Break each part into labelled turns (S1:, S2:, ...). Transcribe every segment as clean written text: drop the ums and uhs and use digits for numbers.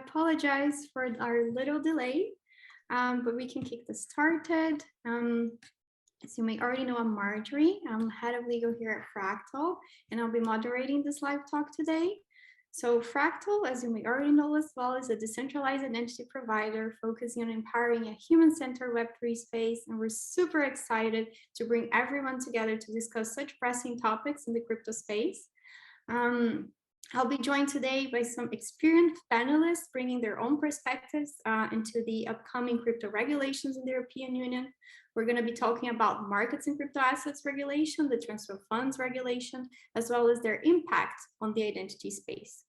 S1: apologize for our little delay, but we can kick this started. As you may already know, I'm Marjorie. I'm head of legal here at Fractal, and I'll be moderating this live talk today. So Fractal, as you may already know as well, is a decentralized identity provider focusing on empowering a human-centered Web3 space. And we're super excited to bring everyone together to discuss such pressing topics in the crypto space. I'll be joined today by some experienced panelists bringing their own perspectives into the upcoming crypto regulations in the European Union. We're going to be talking about markets and crypto assets regulation, the transfer of funds regulation, as well as their impact on the identity space.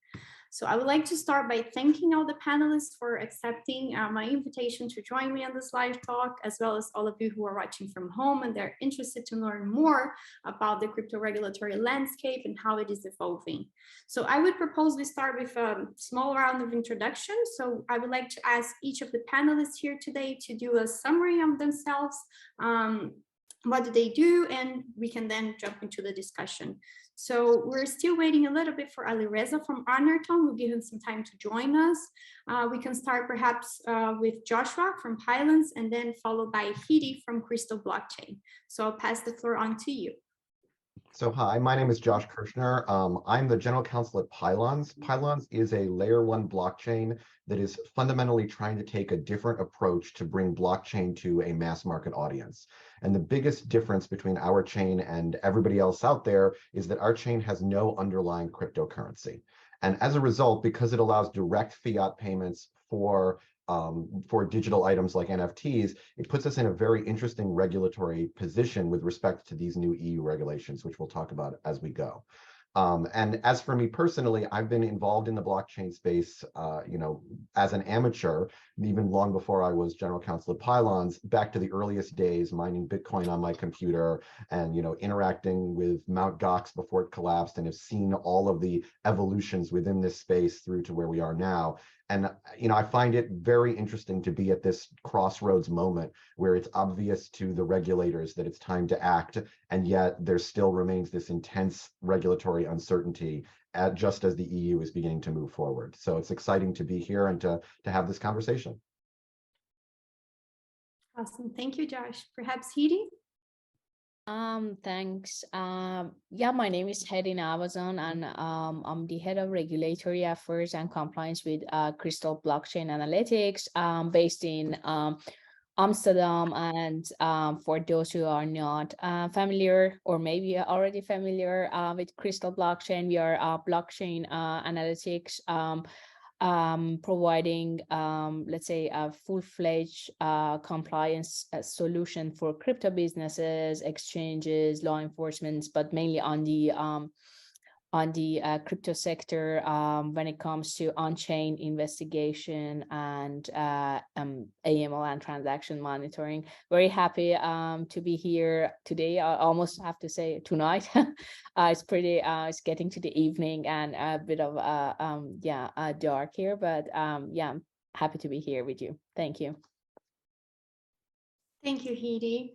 S1: So I would like to start by thanking all the panelists for accepting my invitation to join me on this live talk, as well as all of you who are watching from home and they're interested to learn more about the crypto regulatory landscape and how it is evolving. So I would propose we start with a small round of introduction. So I would like to ask each of the panelists here today to do a summary of themselves. What do they do? And we can then jump into the discussion. So we're still waiting a little bit for Alireza from Annerton. We'll give him some time to join us. We can start perhaps with Joshua from Pylons and then followed by Hedi from Crystal Blockchain. So I'll pass the floor on to you.
S2: So hi, my name is Josh Kershner. I'm the general counsel at Pylons. Pylons is a layer 1 blockchain that is fundamentally trying to take a different approach to bring blockchain to a mass market audience. And the biggest difference between our chain and everybody else out there is that our chain has no underlying cryptocurrency. And as a result, because it allows direct fiat payments for digital items like NFTs, it puts us in a very interesting regulatory position with respect to these new EU regulations, which we'll talk about as we go. And as for me personally, I've been involved in the blockchain space, as an amateur, even long before I was general counsel at Pylons, back to the earliest days, mining Bitcoin on my computer and, interacting with Mt. Gox before it collapsed, and have seen all of the evolutions within this space through to where we are now. And, I find it very interesting to be at this crossroads moment where it's obvious to the regulators that it's time to act, and yet there still remains this intense regulatory uncertainty just as the EU is beginning to move forward. So it's exciting to be here and to have this conversation.
S1: Awesome. Thank you, Josh. Perhaps Hedi?
S3: Thanks. Yeah, my name is Hedi Navazan, and I'm the head of regulatory affairs and compliance with Crystal Blockchain Analytics, based in Amsterdam. And for those who are not familiar, or maybe are already familiar with Crystal Blockchain, we are blockchain analytics, providing, let's say, a full-fledged compliance solution for crypto businesses, exchanges, law enforcement, but mainly on the crypto sector when it comes to on-chain investigation and AML and transaction monitoring. Very happy to be here today. I almost have to say tonight. It's getting to the evening and a bit of dark here, but yeah, I'm happy to be here with you. Thank you.
S1: Thank you, Hedi.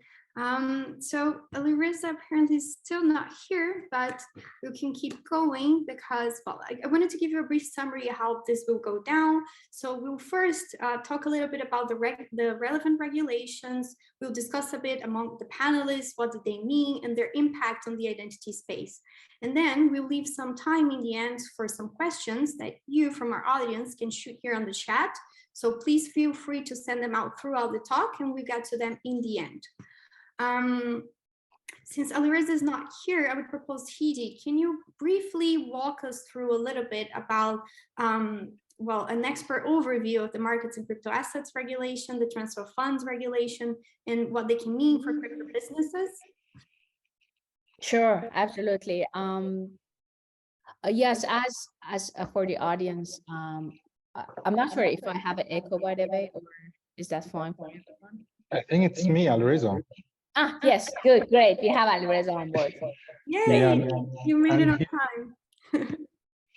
S1: So Alireza apparently is still not here, but we can keep going because, well, I wanted to give you a brief summary of how this will go down. So we'll first talk a little bit about the relevant regulations. We'll discuss a bit among the panelists, what do they mean and their impact on the identity space. And then we'll leave some time in the end for some questions that you from our audience can shoot here on the chat. So please feel free to send them out throughout the talk and we'll get to them in the end. Since Alireza is not here, I would propose Hedi, can you briefly walk us through a little bit about, well, an expert overview of the markets and crypto assets regulation, the transfer of funds regulation, and what they can mean for crypto businesses?
S3: Sure, absolutely. Yes, as for the audience, I'm not sure if I have an echo, by the way, or is that fine for everyone?
S4: I think it's me, Alireza.
S3: Yes, good, great. We have Alireza on board.
S1: Yay,
S4: Yeah,
S1: you made it on time.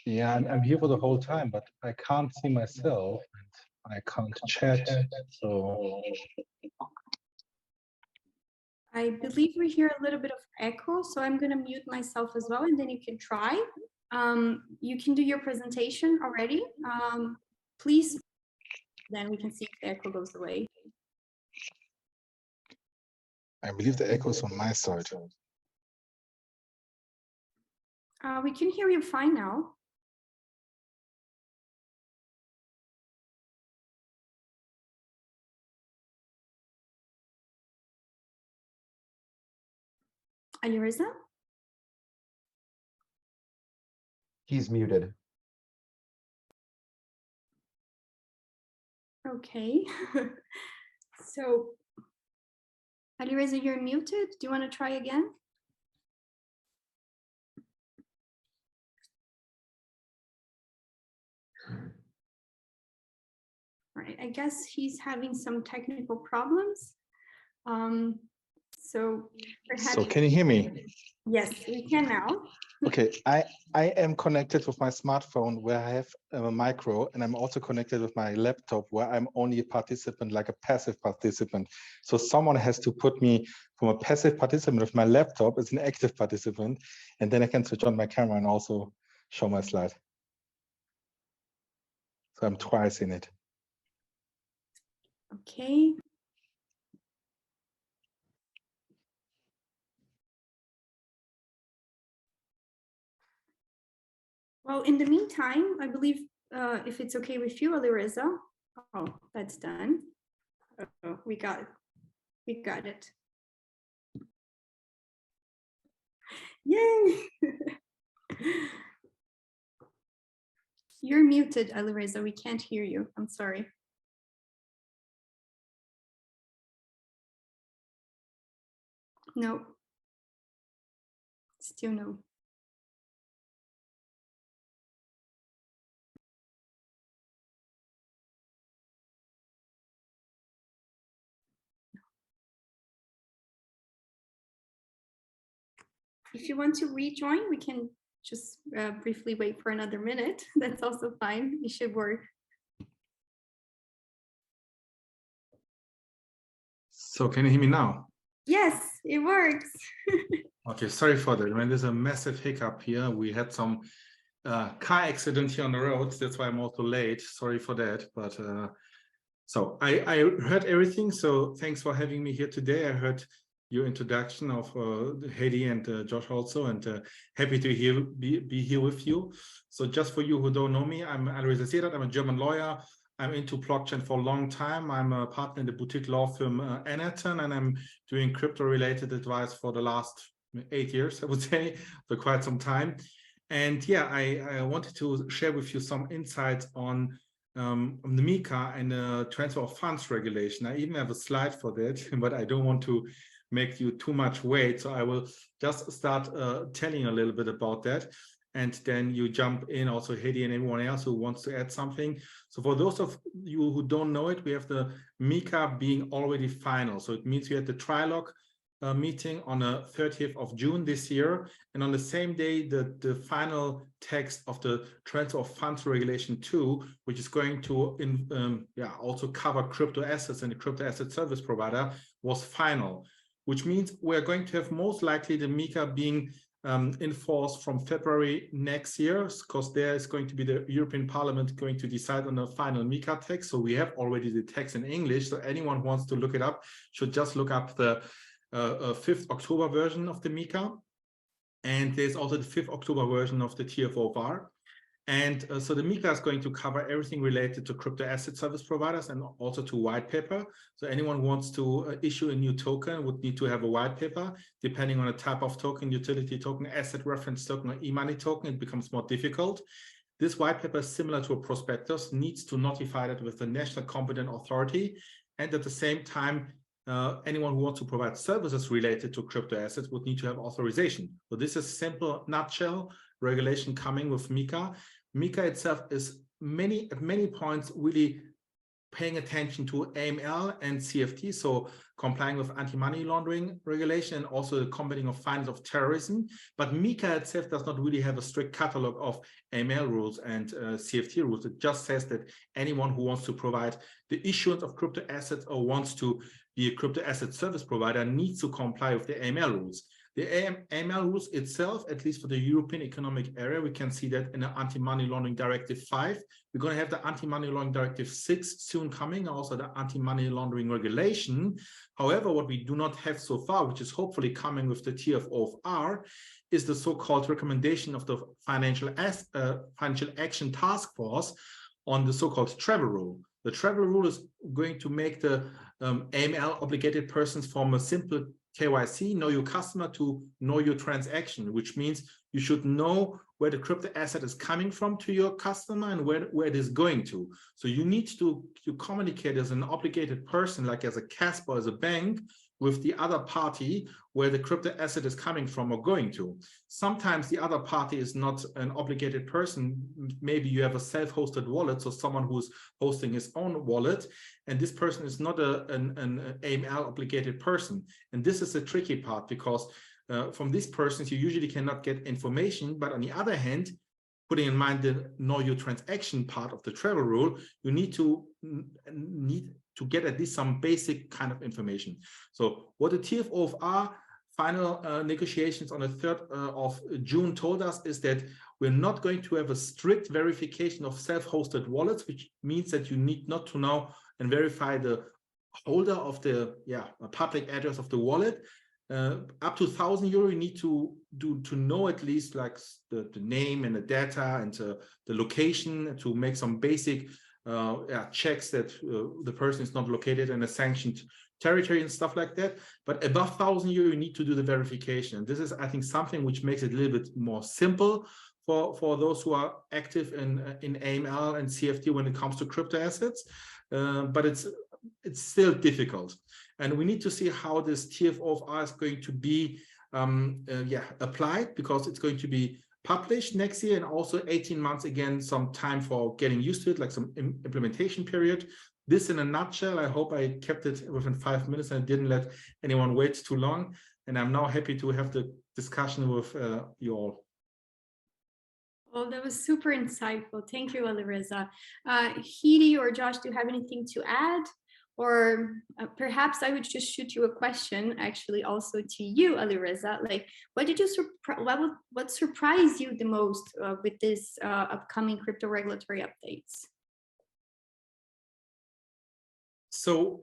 S4: Yeah, I'm here for the whole time, but I can't see myself and I can't chat. So
S1: I believe we hear a little bit of echo, so I'm going to mute myself as well, and then you can try. You can do your presentation already. please, then we can see if the echo goes away.
S4: I believe the echo is on my side.
S1: We can hear you fine now. Alireza?
S2: He's muted.
S1: Okay. So, Alireza, you're muted. Do you want to try again? All right, I guess he's having some technical problems. So perhaps.
S4: So can you hear me?
S1: Yes, we can now.
S4: Okay, I am connected with my smartphone where I have a micro, and I'm also connected with my laptop where I'm only a participant, like a passive participant. So someone has to put me from a passive participant with my laptop as an active participant, and then I can switch on my camera and also show my slide. So I'm twice in it.
S1: Okay. Well, in the meantime, I believe if it's okay with you, Alireza. Oh, that's done. Oh, we got it. We got it. Yay! You're muted, Alireza. We can't hear you. I'm sorry. No. Still no. If you want to rejoin, we can just briefly wait for another minute. That's also fine. It should work.
S5: So can you hear me now?
S1: Yes, it works.
S5: Okay, sorry for that. I mean, there's a massive hiccup here. We had some car accident here on the road. That's why I'm also late. Sorry for that. But so I heard everything. So thanks for having me here today. I heard your introduction of Hedi and Josh also, and happy to be here with you. So just for you who don't know me, I'm Alireza Siadat. I'm a German lawyer. I'm into blockchain for a long time. I'm a partner in the boutique law firm Annerton, and I'm doing crypto-related advice for the last 8 years, I would say, for quite some time. And yeah, I wanted to share with you some insights on the MiCA and the transfer of funds regulation. I even have a slide for that, but I don't want to make you too much wait. So I will just start telling a little bit about that. And then you jump in, also Hedi and everyone else who wants to add something. So for those of you who don't know it, we have the MiCA being already final. So it means we had the trilogue meeting on the 30th of June this year. And on the same day, the final text of the Transfer of Funds Regulation 2, which is going to also cover crypto assets and the crypto asset service provider, was final, which means we're going to have most likely the MiCA being in force from February next year, because there is going to be the European Parliament going to decide on the final MiCA text. So we have already the text in English. So anyone who wants to look it up should just look up the 5th October version of the MiCA. And there's also the 5th October version of the TFR. And so the MiCA is going to cover everything related to crypto asset service providers and also to white paper. So anyone who wants to issue a new token would need to have a white paper. Depending on the type of token, utility token, asset reference token, or e-money token, it becomes more difficult. This white paper is similar to a prospectus, needs to notify that with the national competent authority. And at the same time, anyone who wants to provide services related to crypto assets would need to have authorization. So this is simple nutshell regulation coming with MiCA. MiCA itself is at many points really paying attention to AML and CFT, so complying with anti-money laundering regulation and also the combating of finance of terrorism. But MiCA itself does not really have a strict catalog of AML rules and CFT rules. It just says that anyone who wants to provide the issuance of crypto assets or wants to be a crypto asset service provider needs to comply with the AML rules. The AML rules itself, at least for the European Economic Area, we can see that in the Anti-Money Laundering Directive 5. We're going to have the Anti-Money Laundering Directive 6 soon coming, also the Anti-Money Laundering Regulation. However, what we do not have so far, which is hopefully coming with the TFR, is the so-called recommendation of the Financial Action Task Force on the so-called travel rule. The travel rule is going to make the AML obligated persons from a simple KYC, know your customer, to know your transaction, which means you should know where the crypto asset is coming from to your customer and where it is going to. So you need to communicate as an obligated person, like as a Casper, as a bank, with the other party where the crypto asset is coming from or going to. Sometimes the other party is not an obligated person. Maybe you have a self-hosted wallet, so someone who's hosting his own wallet, and this person is not an AML obligated person. And this is a tricky part, because from these persons, you usually cannot get information. But on the other hand, putting in mind the know your transaction part of the travel rule, you need to get at least some basic kind of information. So what the TFOR final negotiations on the 3rd of June told us is that we're not going to have a strict verification of self-hosted wallets, which means that you need not to know and verify the holder of the public address of the wallet. Up to €1,000, you need to know at least like the name and the data and the location, to make some basic checks that the person is not located in a sanctioned territory and stuff like that. But above €1,000, you need to do the verification. This is, I think, something which makes it a little bit more simple for those who are active in AML and CFT when it comes to crypto assets. But it's still difficult. And we need to see how this TFOR is going to be applied, because it's going to be published next year, and also 18 months, again, some time for getting used to it, like some implementation period. This in a nutshell. I hope I kept it within 5 minutes and didn't let anyone wait too long. And I'm now happy to have the discussion with you all.
S1: Well, that was super insightful. Thank you, Alireza. Hedi or Josh, do you have anything to add? Or perhaps I would just shoot you a question, actually, also to you, Alireza. Like, what surprised you the most with this upcoming crypto regulatory updates?
S5: So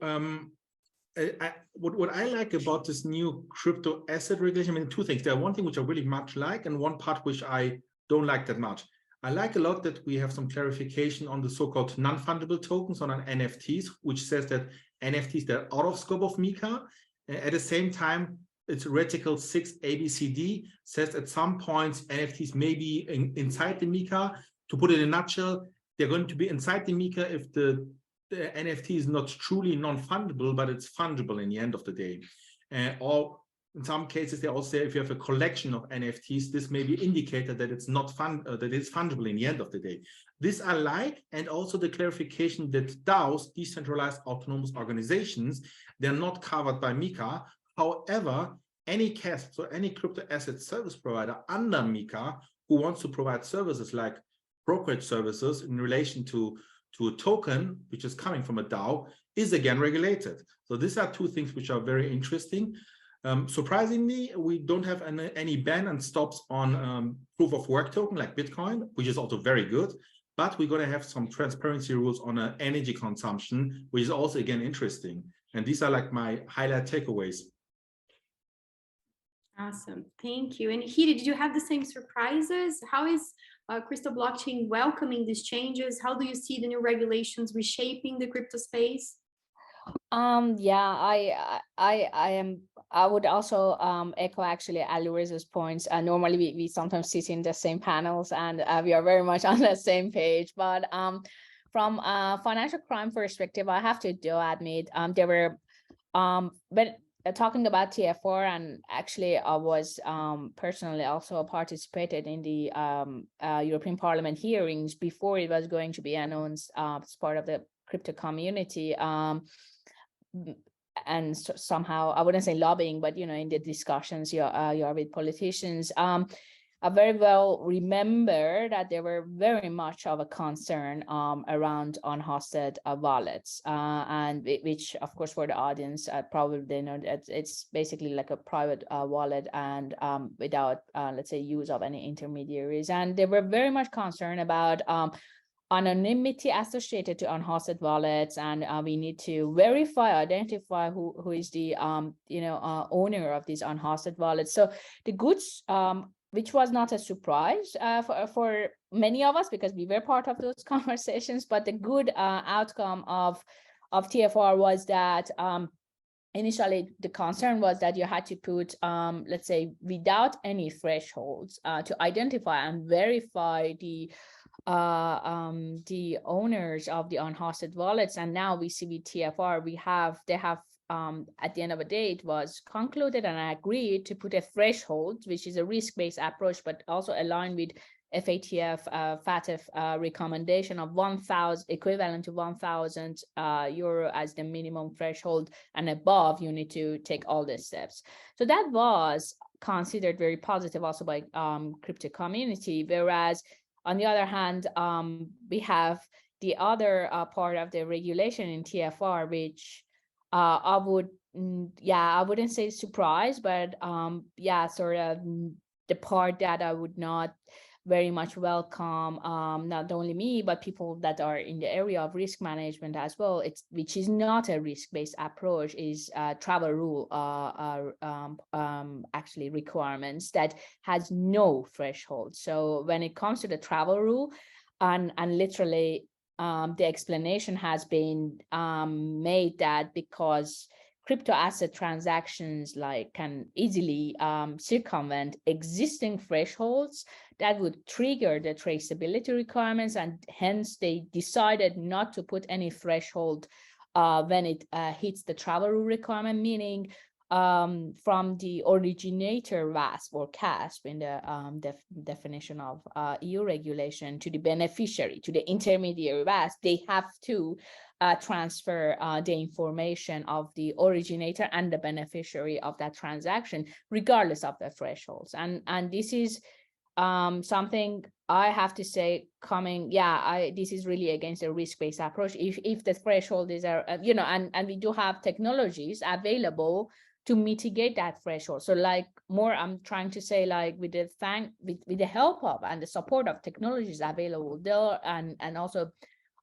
S5: what I like about this new crypto asset regulation, I mean, two things. There are one thing which I really much like, and one part which I don't like that much. I like a lot that we have some clarification on the so-called non-fungible tokens, on NFTs, which says that NFTs, they're out of scope of MiCA. At the same time, it's Reticle 6 ABCD says at some points NFTs may be inside the MiCA. To put it in a nutshell, they're going to be inside the MiCA if the NFT is not truly non-fungible, but it's fungible in the end of the day. Or in some cases, they also say if you have a collection of NFTs, this may be indicated that it's not that it's fungible in the end of the day. This I like, and also the clarification that DAOs, decentralized autonomous organizations, they're not covered by MiCA. However, any CASP, so any crypto asset service provider under MiCA who wants to provide services like brokerage services in relation to a token, which is coming from a DAO, is again regulated. So these are two things which are very interesting. Surprisingly, we don't have any ban and stops on proof of work token like Bitcoin, which is also very good. But we're going to have some transparency rules on energy consumption, which is also, again, interesting. And these are like my highlight takeaways.
S1: Awesome. Thank you. And Hedi, did you have the same surprises? How is Crystal Blockchain welcoming these changes? How do you see the new regulations reshaping the crypto space?
S3: I would also echo actually Alireza's points. Normally we sometimes sit in the same panels, and we are very much on the same page. But from a financial crime perspective, I have to admit there were but talking about TFR, and actually I was personally also participated in the European Parliament hearings before it was going to be announced as part of the crypto community. And somehow, I wouldn't say lobbying, but in the discussions you are with politicians. very well remember that there were very much of a concern around unhosted wallets, and which, of course, for the audience, probably they know that it's basically like a private wallet and without, let's say, use of any intermediaries. And they were very much concerned about anonymity associated to unhosted wallets, and we need to identify who is the owner of these unhosted wallets. So the goods, which was not a surprise for many of us because we were part of those conversations, but the good outcome of TFR was that initially the concern was that you had to put, let's say, without any thresholds to identify and verify the owners of the unhosted wallets. And now we see with TFR, they have at the end of the day, it was concluded and I agreed to put a threshold, which is a risk-based approach, but also aligned with FATF recommendation of 1,000, equivalent to 1,000 euro as the minimum threshold, and above you need to take all the steps. So that was considered very positive also by crypto community, whereas on the other hand, we have the other part of the regulation in TFR, which I wouldn't say surprise, but sort of the part that I would not very much welcome, not only me, but people that are in the area of risk management as well, which is not a risk-based approach, is travel rule actually requirements that has no threshold. So when it comes to the travel rule, and literally the explanation has been made that because crypto asset transactions can easily circumvent existing thresholds that would trigger the traceability requirements, and hence they decided not to put any threshold when it hits the travel rule requirement, meaning from the originator VASP or CASP in the definition of EU regulation to the beneficiary, to the intermediary VASP, they have to transfer the information of the originator and the beneficiary of that transaction, regardless of the thresholds. And this is something I have to say this is really against a risk-based approach. If the threshold is, and we do have technologies available to mitigate that threshold. So I'm trying to say, with the help of and the support of technologies available there, and also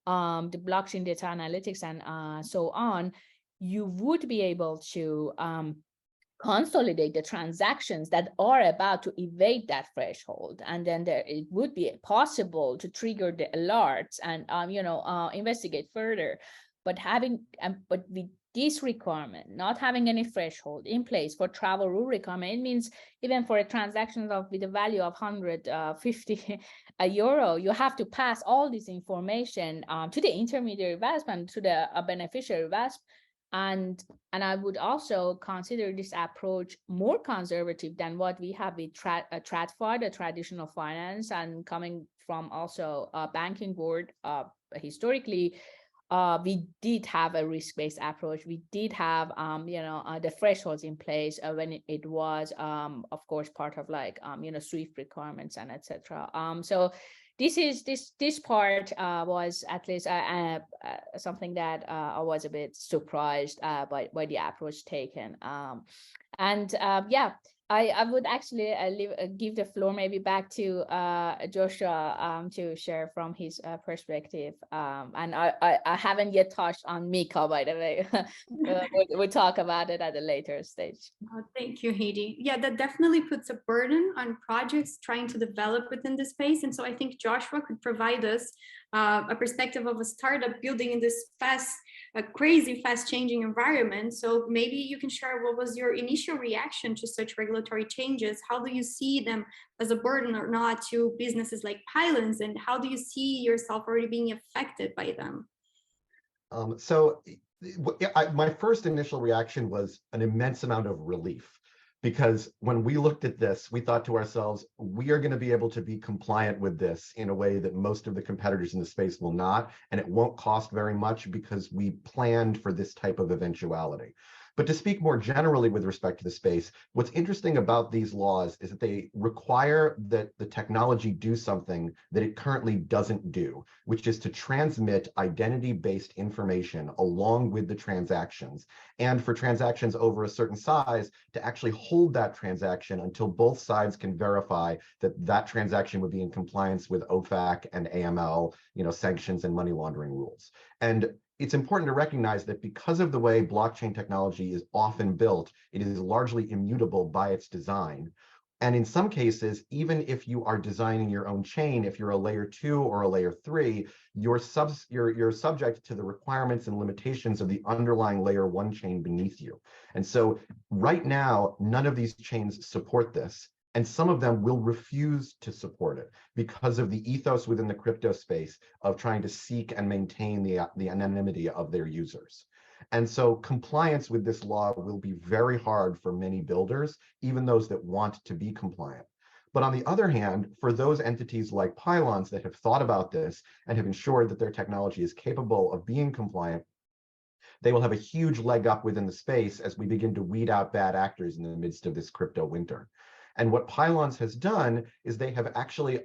S3: the blockchain data analytics and so on, you would be able to consolidate the transactions that are about to evade that threshold, and then it would be possible to trigger the alerts and investigate further. But with this requirement, not having any threshold in place for travel rule requirement, it means even for a transaction with a value of 150 euro, you have to pass all this information to the intermediary VASP and to the beneficiary VASP. And I would also consider this approach more conservative than what we have with TradFi, the traditional finance, and coming from also a banking world. Historically, we did have a risk-based approach. We did have, the thresholds in place when it was, of course, part of SWIFT requirements and etc. So this part was at least something that I was a bit surprised by the approach taken. I would actually give the floor maybe back to Joshua to share from his perspective. And I haven't yet touched on MiCA, by the way. We'll talk about it at a later stage.
S1: Oh, thank you, Hedi. Yeah, that definitely puts a burden on projects trying to develop within this space. And so I think Joshua could provide us a perspective of a startup building in this crazy fast changing environment. So maybe you can share what was your initial reaction to such regulatory changes? How do you see them as a burden or not to businesses like Pylons? And how do you see yourself already being affected by them?
S2: My first initial reaction was an immense amount of relief, because when we looked at this, we thought to ourselves, we are going to be able to be compliant with this in a way that most of the competitors in the space will not, and it won't cost very much because we planned for this type of eventuality. But to speak more generally with respect to the space, what's interesting about these laws is that they require that the technology do something that it currently doesn't do, which is to transmit identity-based information along with the transactions. And for transactions over a certain size, to actually hold that transaction until both sides can verify that that transaction would be in compliance with OFAC and AML, sanctions and money laundering rules. And it's important to recognize that because of the way blockchain technology is often built, it is largely immutable by its design. And in some cases, even if you are designing your own chain, if you're a layer 2 or a layer 3, you're subject to the requirements and limitations of the underlying layer 1 chain beneath you. And so right now, none of these chains support this. And some of them will refuse to support it because of the ethos within the crypto space of trying to seek and maintain the anonymity of their users. And so compliance with this law will be very hard for many builders, even those that want to be compliant. But on the other hand, for those entities like Pylons that have thought about this and have ensured that their technology is capable of being compliant, they will have a huge leg up within the space as we begin to weed out bad actors in the midst of this crypto winter. And what Pylons has done is they have actually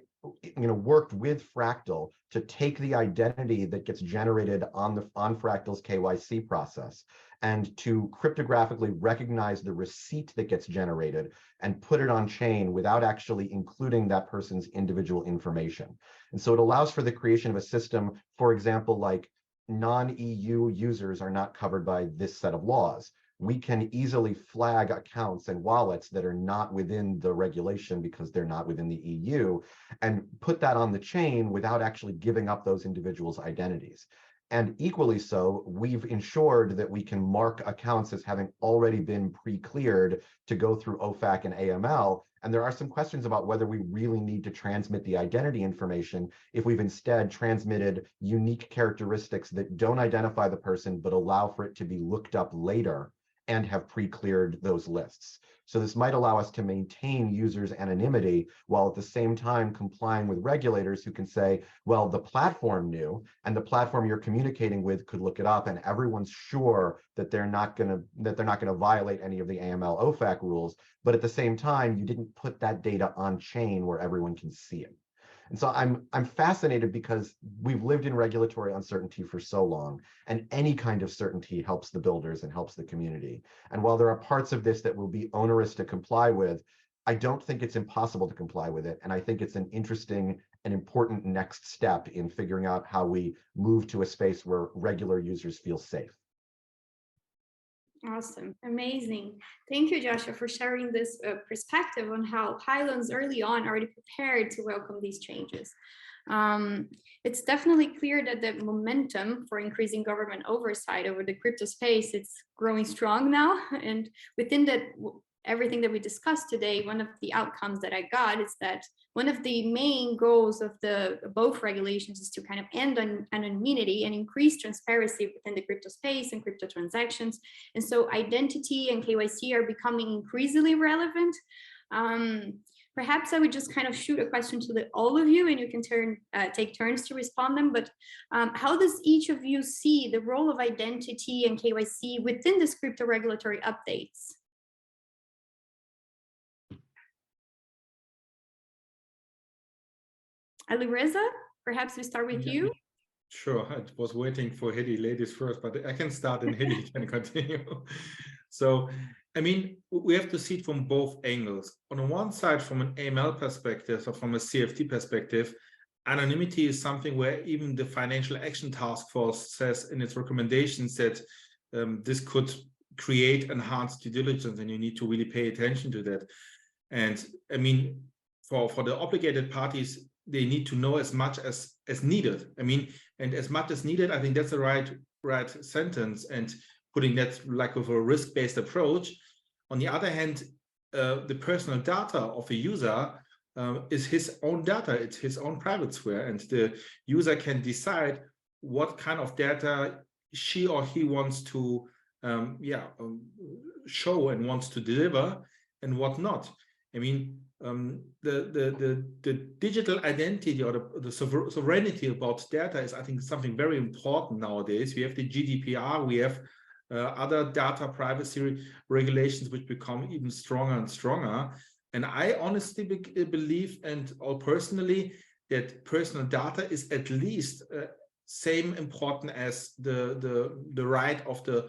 S2: worked with Fractal to take the identity that gets generated on Fractal's KYC process and to cryptographically recognize the receipt that gets generated and put it on chain without actually including that person's individual information. And so it allows for the creation of a system, for example, like non-EU users are not covered by this set of laws. We can easily flag accounts and wallets that are not within the regulation because they're not within the EU and put that on the chain without actually giving up those individuals' identities. And equally so, we've ensured that we can mark accounts as having already been pre-cleared to go through OFAC and AML. And there are some questions about whether we really need to transmit the identity information if we've instead transmitted unique characteristics that don't identify the person but allow for it to be looked up later and have pre-cleared those lists. So this might allow us to maintain users' anonymity while at the same time complying with regulators who can say, well, the platform knew, and the platform you're communicating with could look it up, and everyone's sure that they're not going to violate any of the AML OFAC rules. But at the same time, you didn't put that data on chain where everyone can see it. And so I'm fascinated because we've lived in regulatory uncertainty for so long, and any kind of certainty helps the builders and helps the community. And while there are parts of this that will be onerous to comply with, I don't think it's impossible to comply with it. And I think it's an interesting and important next step in figuring out how we move to a space where regular users feel safe.
S1: Awesome, amazing. Thank you, Joshua, for sharing this perspective on how Pylons early on already prepared to welcome these changes. It's definitely clear that the momentum for increasing government oversight over the crypto space, it's growing strong now. And within that, everything that we discussed today, one of the outcomes that I got is that one of the main goals of both regulations is to kind of end on anonymity and increase transparency within the crypto space and crypto transactions. And so identity and KYC are becoming increasingly relevant. Perhaps I would just kind of shoot a question to all of you, and you can take turns to respond them. But how does each of you see the role of identity and KYC within this crypto regulatory updates? Alireza, perhaps we start with you.
S5: Sure, I was waiting for Hedi ladies first, but I can start and Hedi can continue. So, I mean, we have to see it from both angles. On the one side, from an AML perspective or from a CFT perspective, anonymity is something where even the Financial Action Task Force says in its recommendations that this could create enhanced due diligence, and you need to really pay attention to that. And I mean, for the obligated parties, they need to know as much as needed. I mean, and as much as needed, I think that's the right sentence, and putting that like with a risk-based approach. On the other hand, the personal data of a user is his own data. It's his own private sphere, and the user can decide what kind of data she or he wants to show and wants to deliver and what not. I mean, the digital identity or the sovereignty about data is, I think, something very important nowadays. We have the GDPR, we have other data privacy regulations which become even stronger and stronger. And I honestly believe, and all personally, that personal data is at least same important as the right of the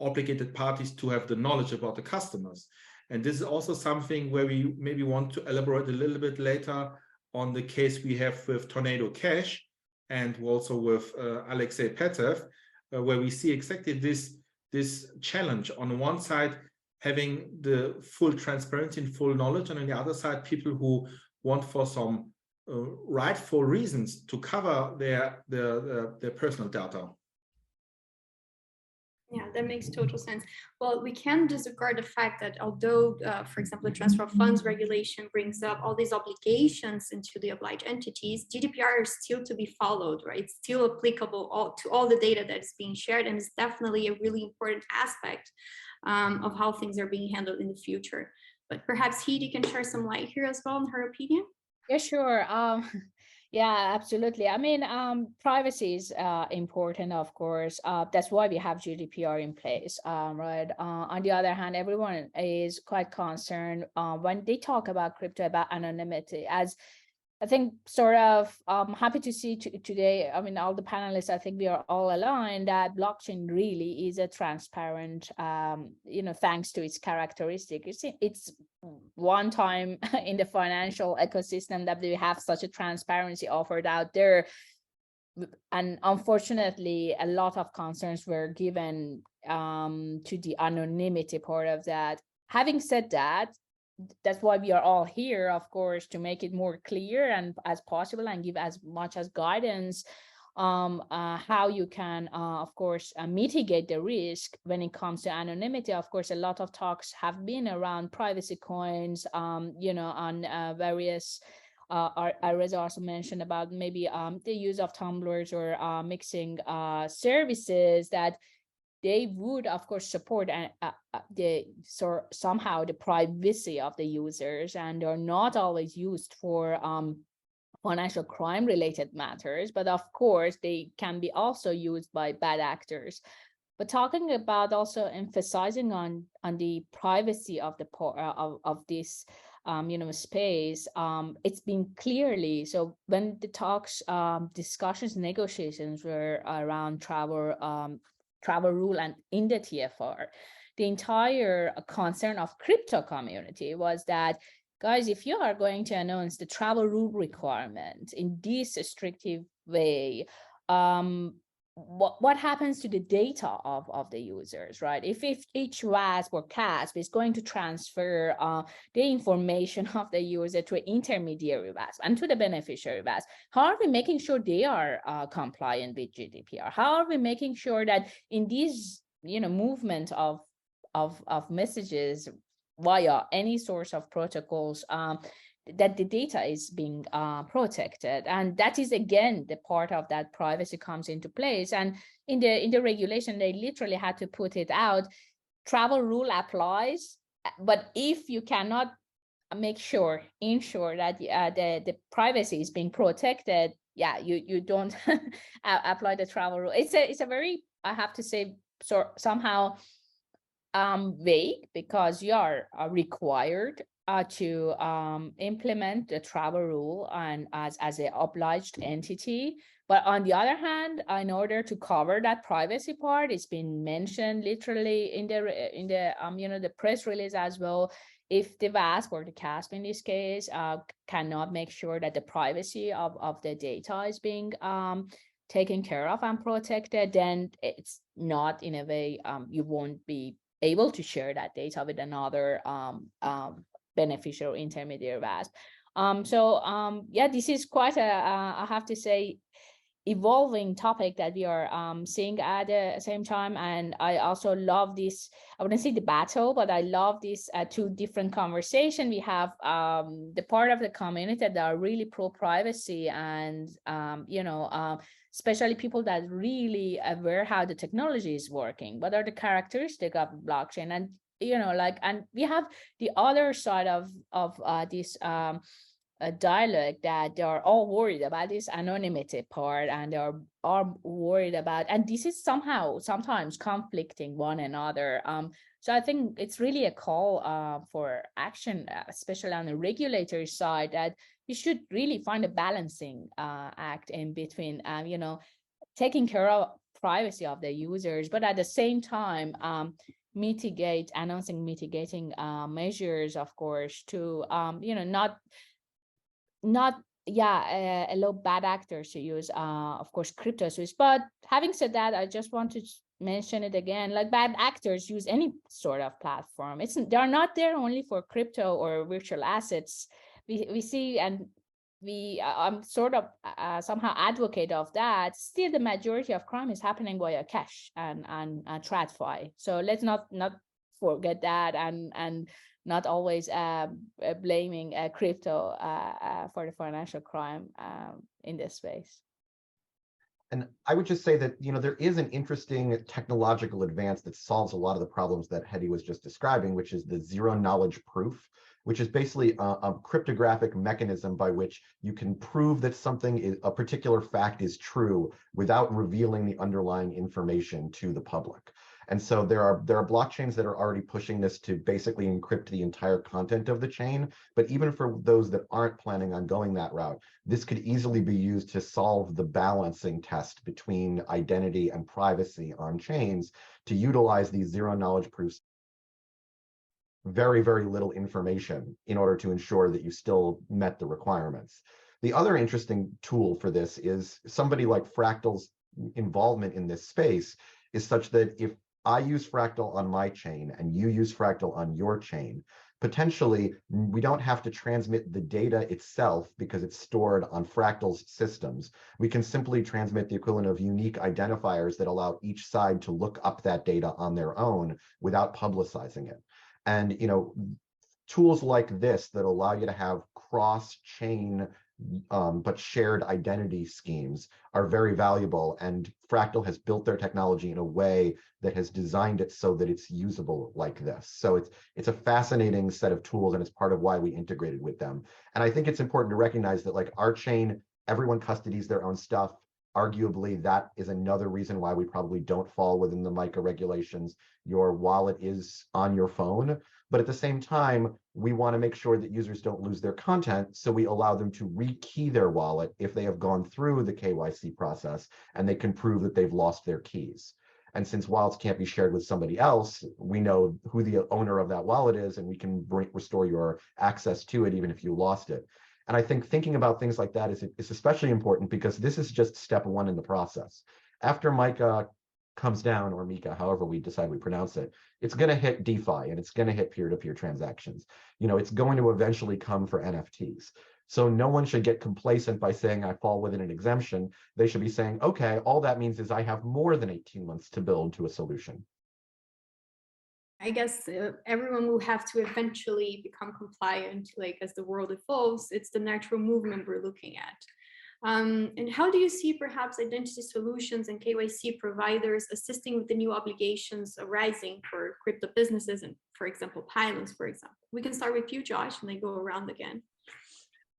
S5: obligated parties to have the knowledge about the customers. And this is also something where we maybe want to elaborate a little bit later on the case we have with Tornado Cash and also with Alexei Petev, where we see exactly this challenge. On one side, having the full transparency and full knowledge, and on the other side, people who want for some rightful reasons to cover their personal data.
S1: Yeah, that makes total sense. Well, we can't disregard the fact that although, for example, the transfer of funds regulation brings up all these obligations into the obliged entities, GDPR is still to be followed, right? It's still applicable to all the data that is being shared, and it's definitely a really important aspect of how things are being handled in the future. But perhaps Hedi can share some light here as well in her opinion.
S3: Yeah, sure. Yeah, absolutely. I mean, privacy is important, of course. That's why we have GDPR in place, right? On the other hand, everyone is quite concerned when they talk about crypto, about anonymity. As I think sort of happy to see today, I mean, all the panelists, I think we are all aligned that blockchain really is a transparent, thanks to its characteristic. It's one time in the financial ecosystem that we have such a transparency offered out there. And unfortunately, a lot of concerns were given to the anonymity part of that. Having said that, that's why we are all here, of course, to make it more clear and as possible and give as much as guidance how you can, of course, mitigate the risk when it comes to anonymity. Of course, a lot of talks have been around privacy coins, on various, Alireza also mentioned about maybe the use of tumblers or mixing services that they would, of course, support somehow the privacy of the users, and are not always used for financial crime related matters, but of course they can be also used by bad actors. But talking about also emphasizing on the privacy of the of this space, it's been clearly, so when the talks, discussions, negotiations were around travel rule and in the TFR, the entire concern of crypto community was that, guys, if you are going to announce the travel rule requirement in this restrictive way, what happens to the data of the users, right? If each WASP or CASP is going to transfer the information of the user to an intermediary WASP and to the beneficiary WASP, how are we making sure they are compliant with GDPR? How are we making sure that in these, movement of messages via any source of protocols, that the data is being protected? And that is, again, the part of that privacy comes into place. And in the regulation, they literally had to put it out. Travel rule applies, but if you cannot ensure that the privacy is being protected, you don't apply the travel rule. It's a very, I have to say, somehow vague, because you are required to implement the travel rule and as an obliged entity. But on the other hand, in order to cover that privacy part, it's been mentioned literally in the press release as well. If the WASP or the CASP in this case cannot make sure that the privacy of the data is being taken care of and protected, then it's not, in a way, you won't be able to share that data with another beneficial intermediary WASP. This is quite I have to say, evolving topic that we are seeing at the same time. And I also love this, I wouldn't say the battle, but I love this two different conversation. We have the part of the community that are really pro-privacy and especially people that really aware how the technology is working, what are the characteristics of blockchain, and and we have the other side of this dialogue that they are all worried about this anonymity part, and they are worried about, and this is somehow sometimes conflicting one another. So I think it's really a call for action, especially on the regulatory side, that you should really find a balancing act in between, taking care of privacy of the users, but at the same time, announcing mitigating measures, of course, to not allow bad actors to use of course crypto Swiss. But having said that, I just want to mention it again, like bad actors use any sort of platform. They're not there only for crypto or virtual assets. We see, and I'm sort of somehow advocate of that. Still, the majority of crime is happening via cash and TradFi. So let's not forget that, and not always blaming crypto for the financial crime in this space.
S2: And I would just say that, there is an interesting technological advance that solves a lot of the problems that Hedi was just describing, which is the zero knowledge proof, which is basically a cryptographic mechanism by which you can prove that a particular fact is true without revealing the underlying information to the public. And so there are blockchains that are already pushing this to basically encrypt the entire content of the chain. But even for those that aren't planning on going that route, this could easily be used to solve the balancing test between identity and privacy on chains, to utilize these zero knowledge proofs, very, very little information, in order to ensure that you still met the requirements. The other interesting tool for this is somebody like Fractal's involvement in this space is such that if I use Fractal on my chain and you use Fractal on your chain, potentially we don't have to transmit the data itself because it's stored on Fractal's systems. We can simply transmit the equivalent of unique identifiers that allow each side to look up that data on their own without publicizing it. And tools like this that allow you to have cross-chain but shared identity schemes are very valuable, and Fractal has built their technology in a way that has designed it so that it's usable like this. So it's a fascinating set of tools, and it's part of why we integrated with them. And I think it's important to recognize that, like, our chain, everyone custodies their own stuff. Arguably, that is another reason why we probably don't fall within the MiCA regulations. Your wallet is on your phone, but at the same time, we want to make sure that users don't lose their content, so we allow them to rekey their wallet if they have gone through the KYC process and they can prove that they've lost their keys. And since wallets can't be shared with somebody else, we know who the owner of that wallet is, and we can restore your access to it even if you lost it. And I think thinking about things like that is especially important, because this is just step one in the process. After MiCA comes down, or MiCA, however we decide we pronounce it, it's going to hit DeFi, and it's going to hit peer-to-peer transactions. It's going to eventually come for NFTs. So no one should get complacent by saying I fall within an exemption. They should be saying, okay, all that means is I have more than 18 months to build to a solution.
S1: I guess everyone will have to eventually become compliant, like as the world evolves. It's the natural movement we're looking at. And how do you see perhaps identity solutions and KYC providers assisting with the new obligations arising for crypto businesses and, for example, Pylons, for example? We can start with you, Josh, and then go around again.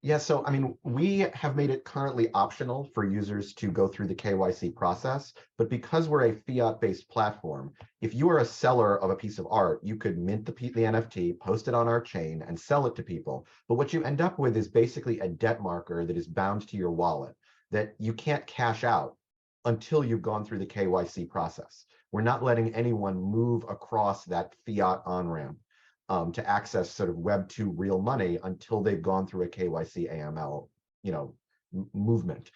S2: Yeah, so I mean, we have made it currently optional for users to go through the KYC process, but because we're a fiat-based platform, if you are a seller of a piece of art, you could mint the NFT, post it on our chain, and sell it to people. But what you end up with is basically a debt marker that is bound to your wallet that you can't cash out until you've gone through the KYC process. We're not letting anyone move across that fiat on-ramp to access sort of Web 2 real money until they've gone through a KYC AML, movement.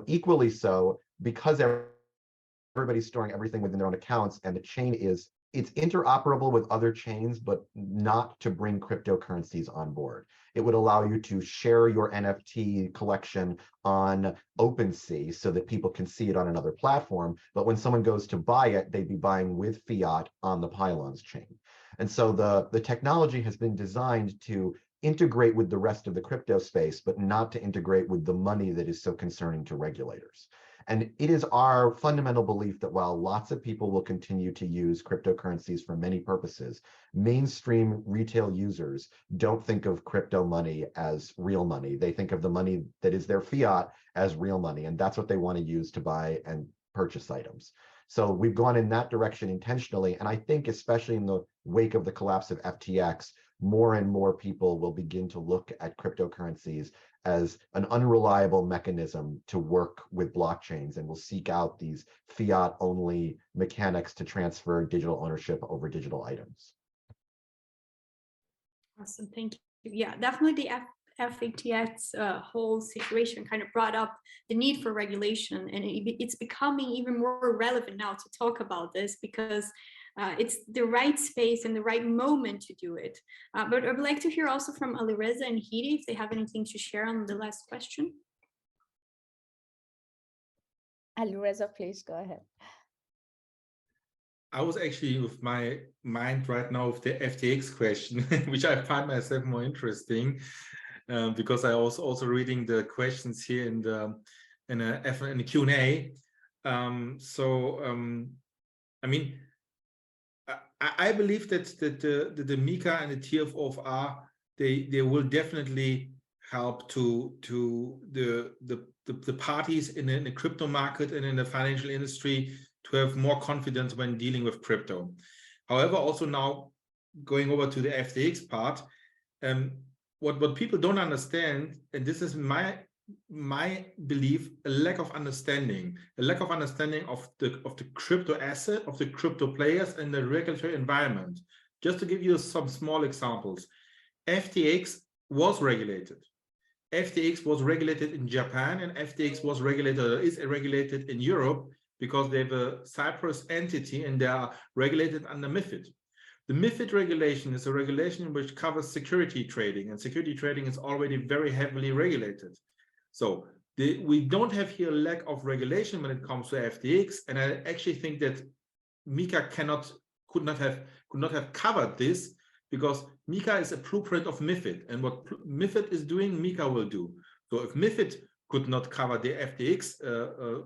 S2: Equally so, because everybody's storing everything within their own accounts, and the chain it's interoperable with other chains, but not to bring cryptocurrencies on board. It would allow you to share your NFT collection on OpenSea so that people can see it on another platform. But when someone goes to buy it, they'd be buying with fiat on the Pylons chain. And so the technology has been designed to integrate with the rest of the crypto space, but not to integrate with the money that is so concerning to regulators. And it is our fundamental belief that while lots of people will continue to use cryptocurrencies for many purposes, mainstream retail users don't think of crypto money as real money. They think of the money that is their fiat as real money, and that's what they want to use to buy and purchase items. So we've gone in that direction intentionally, and I think especially in the wake of the collapse of FTX, more and more people will begin to look at cryptocurrencies as an unreliable mechanism to work with blockchains, and will seek out these fiat-only mechanics to transfer digital ownership over digital items.
S1: Awesome, thank you. Yeah, definitely the FTX whole situation kind of brought up the need for regulation, and it's becoming even more relevant now to talk about this, because it's the right space and the right moment to do it. But I would like to hear also from Alireza and Hedi if they have anything to share on the last question.
S3: Alireza, please go ahead.
S5: I was actually with my mind right now with the FTX question, which I find myself more interesting, because I was also reading the questions here in the Q&A. I mean, I believe that the MiCA and the TFR they will definitely help to the parties in the crypto market and in the financial industry to have more confidence when dealing with crypto. However, also now going over to the FTX part, what people don't understand, and this is my belief, a lack of understanding of the crypto asset, of the crypto players and the regulatory environment. Just to give you some small examples, FTX was regulated. FTX was regulated in Japan, and FTX was regulated, is regulated in Europe, because they have a Cyprus entity and they are regulated under MiFID. The MiFID regulation is a regulation which covers security trading, and security trading is already very heavily regulated. So we don't have here a lack of regulation when it comes to FTX, and I actually think that MiCA could not have covered this, because MiCA is a blueprint of MiFID, and what MiFID is doing, MiCA will do. So if MiFID could not cover the FTX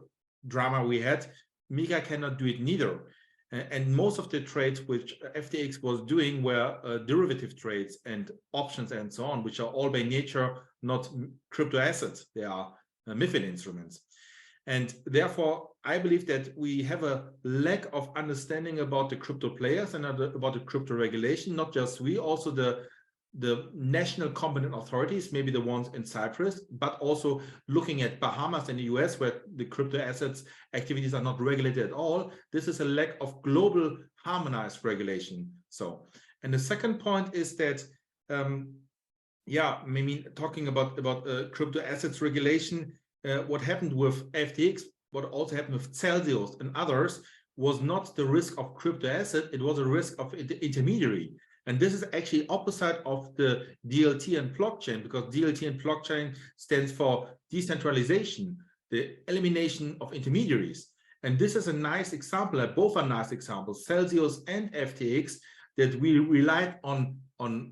S5: drama we had, MiCA cannot do it neither. And most of the trades which FTX was doing were derivative trades and options and so on, which are all by nature not crypto assets. They are MiFID instruments. And therefore, I believe that we have a lack of understanding about the crypto players and about the crypto regulation, not just we, also the national competent authorities, maybe the ones in Cyprus, but also looking at Bahamas and the US, where the crypto assets activities are not regulated at all. This is a lack of global harmonized regulation. So, and the second point is that, yeah, I mean, talking about crypto assets regulation, what happened with FTX, what also happened with Celsius and others, was not the risk of crypto asset, it was a risk of intermediary. And this is actually opposite of the DLT and blockchain, because DLT and blockchain stands for decentralization, the elimination of intermediaries. And this is a nice example, both are nice examples, Celsius and FTX, that we relied on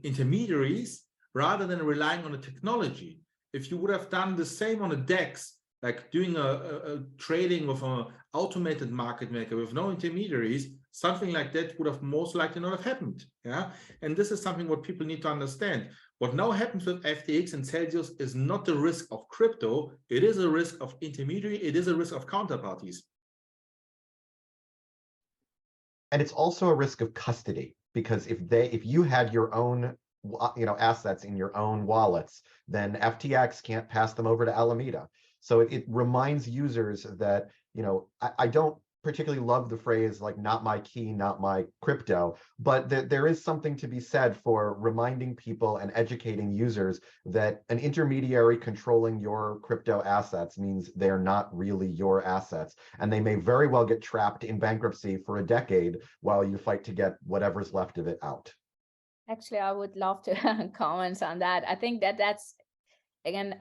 S5: intermediaries rather than relying on the technology. If you would have done the same on a DEX, like doing a trading with an automated market maker with no intermediaries, something like that would have most likely not have happened. Yeah, and this is something what people need to understand. What now happens with FTX and Celsius is not the risk of crypto, it is a risk of intermediary, it is a risk of counterparties.
S2: And it's also a risk of custody, because if you had your own assets in your own wallets, then FTX can't pass them over to Alameda. So it reminds users that, I don't particularly love the phrase like not my key, not my crypto, but there is something to be said for reminding people and educating users that an intermediary controlling your crypto assets means they're not really your assets, and they may very well get trapped in bankruptcy for a decade while you fight to get whatever's left of it out. Actually,
S3: I would love to comment on that. I think that's again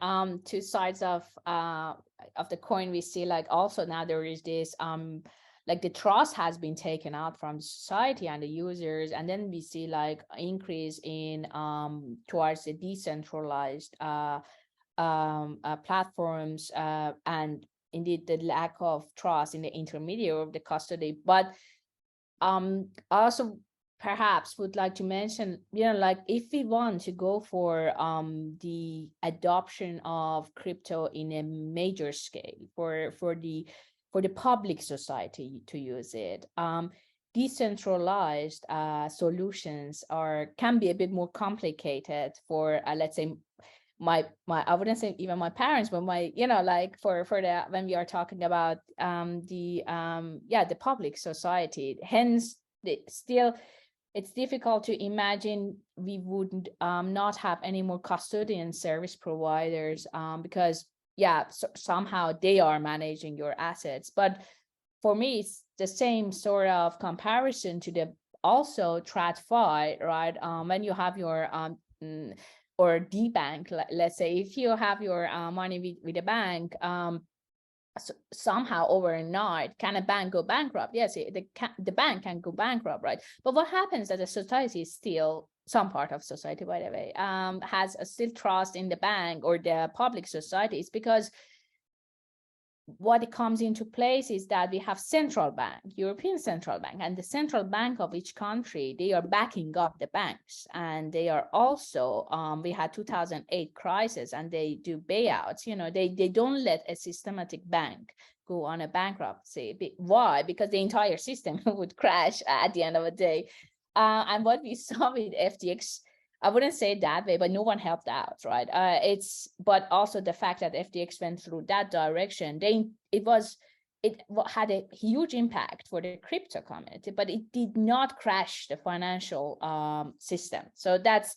S3: two sides of the coin. We see like also now there is this like the trust has been taken out from society and the users, and then we see like increase in towards the decentralized platforms, and indeed the lack of trust in the intermediary of the custody. But I also perhaps would like to mention, like if we want to go for the adoption of crypto in a major scale for the public society to use it, decentralized solutions can be a bit more complicated for let's say my I wouldn't say even my parents, but my like for the when we are talking about the public society. Hence it's difficult to imagine we would not have any more custodian service providers because somehow they are managing your assets. But for me, it's the same sort of comparison to the also TradFi, right? When you have your or DBank, let's say, if you have your money with a bank, somehow overnight, can a bank go bankrupt? Yes, the bank can go bankrupt, right? But what happens that the society is still, some part of society, by the way, has still trust in the bank or the public society, is because what it comes into place is that we have central bank, European Central Bank, and the central bank of each country, they are backing up the banks. And they are also, we had 2008 crisis and they do bailouts, they don't let a systematic bank go on a bankruptcy. Why? Because the entire system would crash at the end of the day. And what we saw with FTX, I wouldn't say it that way, but no one helped out, right? But also the fact that FTX went through that direction, it had a huge impact for the crypto community, but it did not crash the financial system. So that's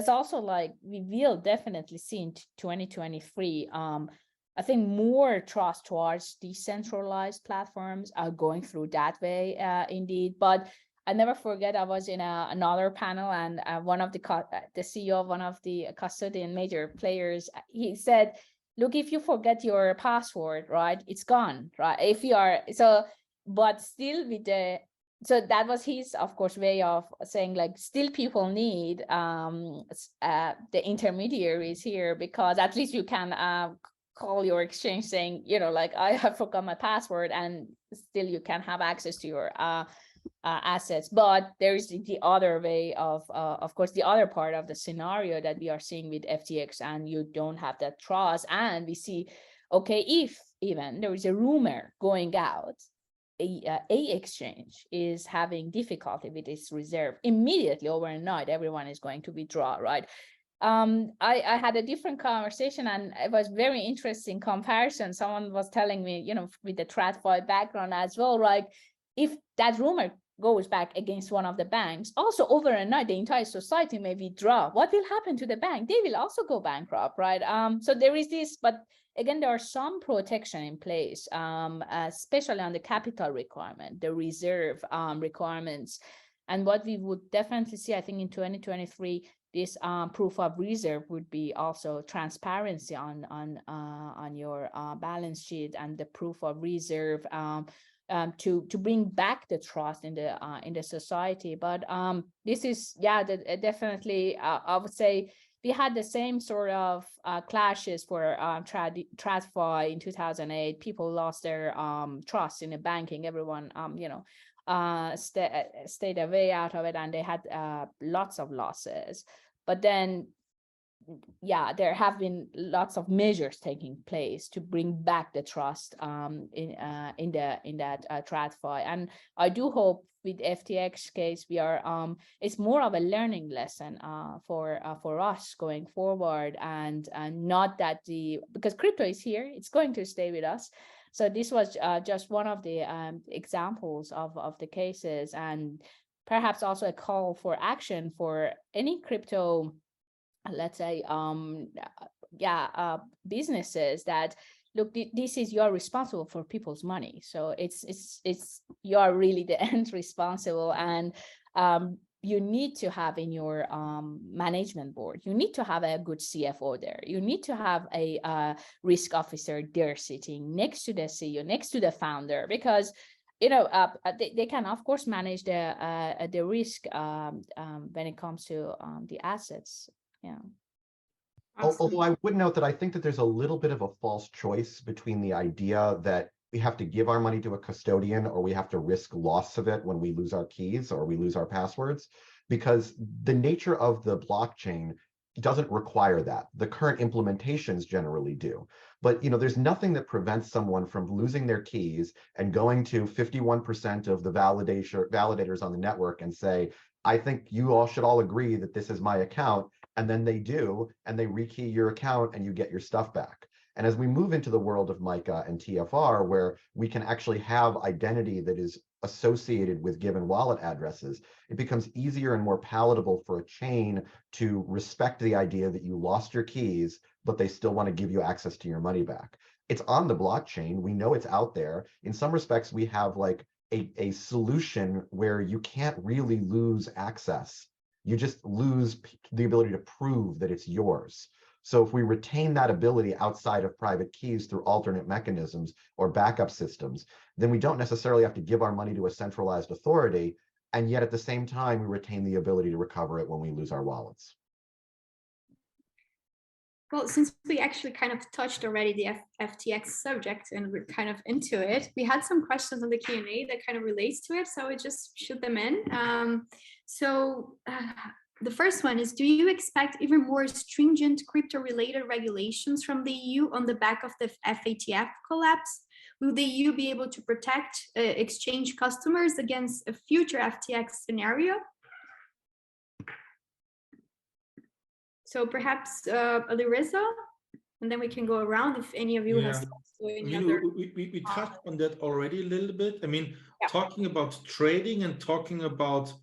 S3: also like, we will definitely see in 2023, I think more trust towards decentralized platforms are going through that way, indeed. But I never forget, I was in another panel, and one of the CEO of one of the custodian major players, he said, look, if you forget your password, right, it's gone, right? If you are, but still so that was his, of course, way of saying, like, still people need the intermediaries here, because at least you can call your exchange saying, like, I have forgot my password, and still you can have access to your assets. But there's the other way of course, the other part of the scenario that we are seeing with FTX, and you don't have that trust. And we see, okay, if even there is a rumor going out, a exchange is having difficulty with its reserve, immediately overnight, everyone is going to withdraw, right? I had a different conversation, and it was very interesting comparison. Someone was telling me, with the TradFi background as well, right? If that rumor goes back against one of the banks, also overnight, the entire society may withdraw. What will happen to the bank? They will also go bankrupt, right? So there is this, but again, there are some protection in place, especially on the capital requirement, the reserve requirements. And what we would definitely see, I think, in 2023, this proof of reserve would be also transparency on your balance sheet, and the proof of reserve to bring back the trust in the society. But this is definitely I would say we had the same sort of clashes for TradFi in 2008. People lost their trust in the banking. Everyone stayed away out of it, and they had lots of losses. But then there have been lots of measures taking place to bring back the trust in that TradFi. And I do hope with FTX case, we are it's more of a learning lesson for us going forward, and not that because crypto is here, it's going to stay with us. So this was just one of the examples of the cases, and perhaps also a call for action for any crypto, let's say, businesses, that look, this is, you're responsible for people's money. So it's you're really the end responsible, and you need to have in your management board, you need to have a good CFO there. You need to have a risk officer there sitting next to the CEO, next to the founder, because they can, of course, manage the risk when it comes to the assets. Yeah.
S1: Awesome.
S2: Although I would note that I think that there's a little bit of a false choice between the idea that we have to give our money to a custodian or we have to risk loss of it when we lose our keys or we lose our passwords, because the nature of the blockchain doesn't require that. The current implementations generally do. But there's nothing that prevents someone from losing their keys and going to 51% of the validators on the network and say, I think you all should all agree that this is my account. And then they do, and they rekey your account and you get your stuff back. And as we move into the world of MiCA and TFR, where we can actually have identity that is associated with given wallet addresses, it becomes easier and more palatable for a chain to respect the idea that you lost your keys, but they still want to give you access to your money back. It's on the blockchain. We know it's out there. In some respects, we have like a solution where you can't really lose access. You just lose the ability to prove that it's yours. So if we retain that ability outside of private keys through alternate mechanisms or backup systems, then we don't necessarily have to give our money to a centralized authority. And yet at the same time, we retain the ability to recover it when we lose our wallets.
S1: Well, since we actually kind of touched already the FTX subject and we're kind of into it, we had some questions on the Q&A that kind of relates to it. So I just shoot them in. The first one is, do you expect even more stringent crypto-related regulations from the EU on the back of the FATF collapse? Will the EU be able to protect exchange customers against a future FTX scenario? So perhaps Alireza, and then we can go around if any of you has also any other.
S5: We touched on that already a little bit. I mean, talking about trading and talking about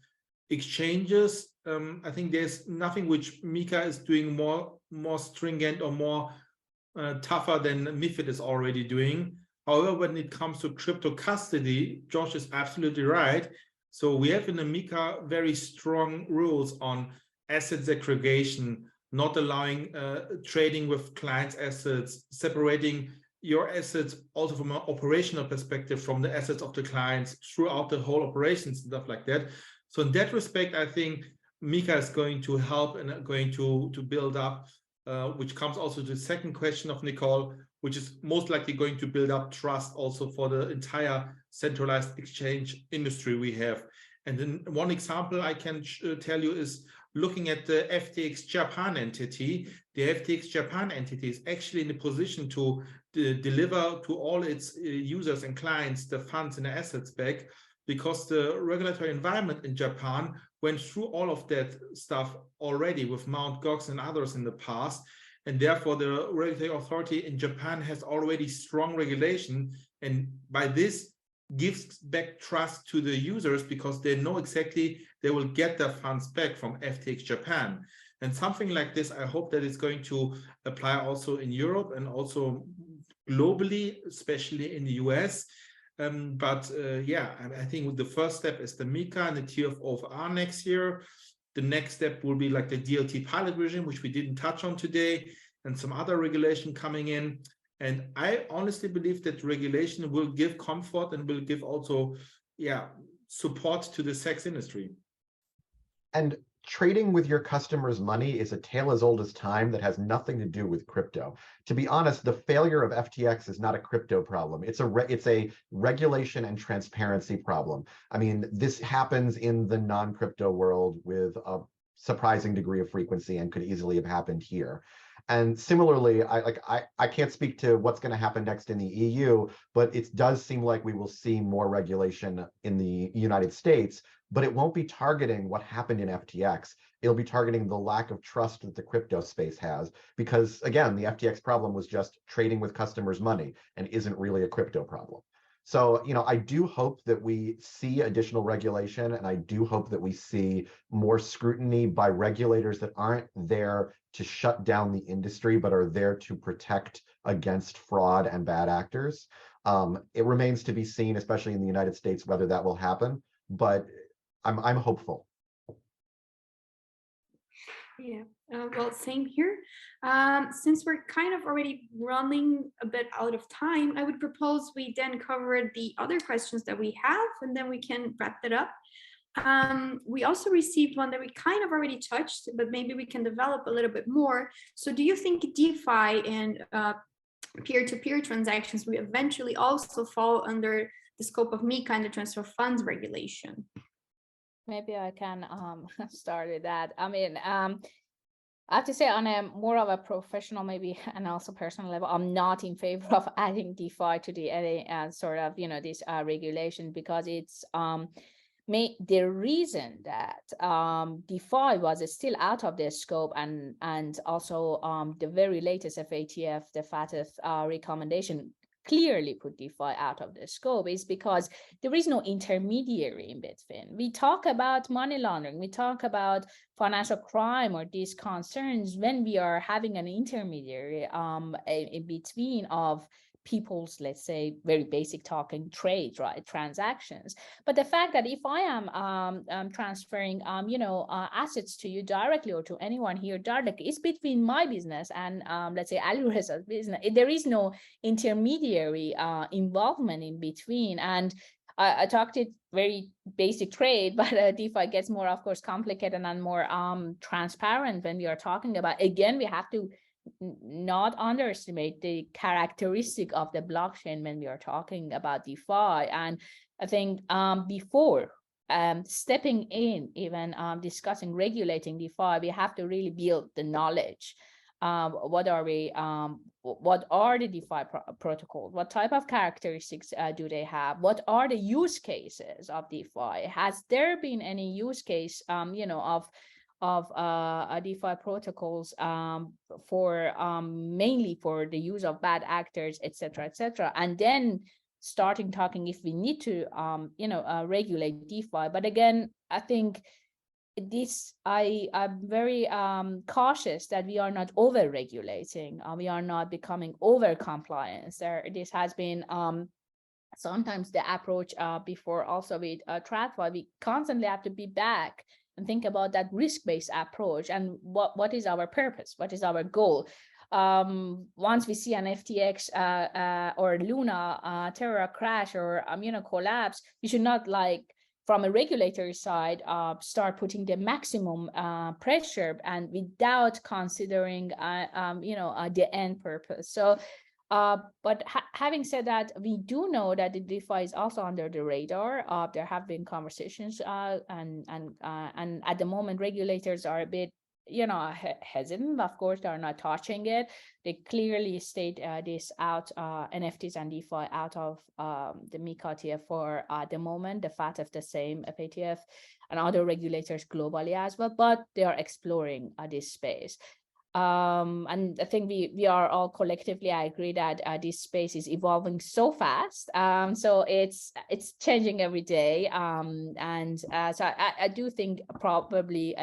S5: exchanges, I think there's nothing which MiCA is doing more stringent or more tougher than MiFID is already doing. However, when it comes to crypto custody, Josh is absolutely right. So we have in the MiCA very strong rules on asset segregation, not allowing trading with clients' assets, separating your assets also from an operational perspective from the assets of the clients throughout the whole operations and stuff like that. So in that respect, I think MiCA is going to help and going to build up, which comes also to the second question of Nicole, which is most likely going to build up trust also for the entire centralized exchange industry we have. And then one example I can tell you is looking at the FTX Japan entity. The FTX Japan entity is actually in a position to deliver to all its users and clients the funds and the assets back, because the regulatory environment in Japan went through all of that stuff already with Mt. Gox and others in the past. And therefore, the regulatory authority in Japan has already strong regulation. And by this, gives back trust to the users because they know exactly they will get their funds back from FTX Japan. And something like this, I hope that it's going to apply also in Europe and also globally, especially in the US. I think the first step is the MiCA and the TFR next year. The next step will be like the DLT pilot regime, which we didn't touch on today, and some other regulation coming in. And I honestly believe that regulation will give comfort and will give also, support to the sex industry.
S2: And trading with your customers' money is a tale as old as time that has nothing to do with crypto. To be honest, the failure of FTX is not a crypto problem. It's a regulation and transparency problem. I mean, this happens in the non-crypto world with a surprising degree of frequency and could easily have happened here. And similarly, I can't speak to what's going to happen next in the EU, but it does seem like we will see more regulation in the United States, but it won't be targeting what happened in FTX. It'll be targeting the lack of trust that the crypto space has, because again, the FTX problem was just trading with customers' money and isn't really a crypto problem. So, I do hope that we see additional regulation, and I do hope that we see more scrutiny by regulators that aren't there to shut down the industry, but are there to protect against fraud and bad actors. It remains to be seen, especially in the United States, whether that will happen, but I'm hopeful.
S1: Yeah, well, same here. Since we're kind of already running a bit out of time, I would propose we then cover the other questions that we have, and then we can wrap it up. we also received one that we kind of already touched, but maybe we can develop a little bit more. So do you think DeFi and peer-to-peer transactions will eventually also fall under the scope of MiCA and the transfer of funds regulation?
S3: Maybe I can start with that. I mean, I have to say, on a more of a professional, maybe, and also personal level, I'm not in favor of adding DeFi to the sort of, you know, this regulation, because it's the reason that DeFi was still out of the scope, and also the very latest FATF, the FATF recommendation clearly put DeFi out of the scope, is because there is no intermediary in between. We talk about money laundering, we talk about financial crime or these concerns when we are having an intermediary in between of people's, let's say, very basic talking trades, right, transactions. But the fact that if I am transferring you know, assets to you directly, or to anyone here directly, it's between my business and let's say Alireza's business. There is no intermediary involvement in between. And I talked it very basic trade, but DeFi gets more, of course, complicated and more transparent when we are talking about. Again, we have to not underestimate the characteristic of the blockchain when we are talking about DeFi. And I think before stepping in, even discussing regulating DeFi, we have to really build the knowledge. What are the DeFi protocols? What type of characteristics do they have? What are the use cases of DeFi? Has there been any use case, you know, of DeFi protocols for mainly for the use of bad actors, etc., etc., and then starting talking if we need to you know, regulate DeFi. But again, I think I'm very cautious that we are not over regulating, we are not becoming over compliance. This has been sometimes the approach before, also with TradFi. We constantly have to be back and think about that risk-based approach, and what is our purpose, what is our goal. Once we see an FTX or Luna Terra crash or you know, collapse, we should not, like, from a regulatory side, start putting the maximum pressure, and without considering you know, the end purpose. So but having said that, we do know that the DeFi is also under the radar. There have been conversations, and at the moment, regulators are a bit, you know, hesitant. Of course, they are not touching it. They clearly state this out, NFTs and DeFi out of the MiCA TFR at the moment. The FATF, the same, FATF, and other regulators globally as well. But they are exploring this space. And I think we are all collectively, I agree that this space is evolving so fast. So it's changing every day. So I do think probably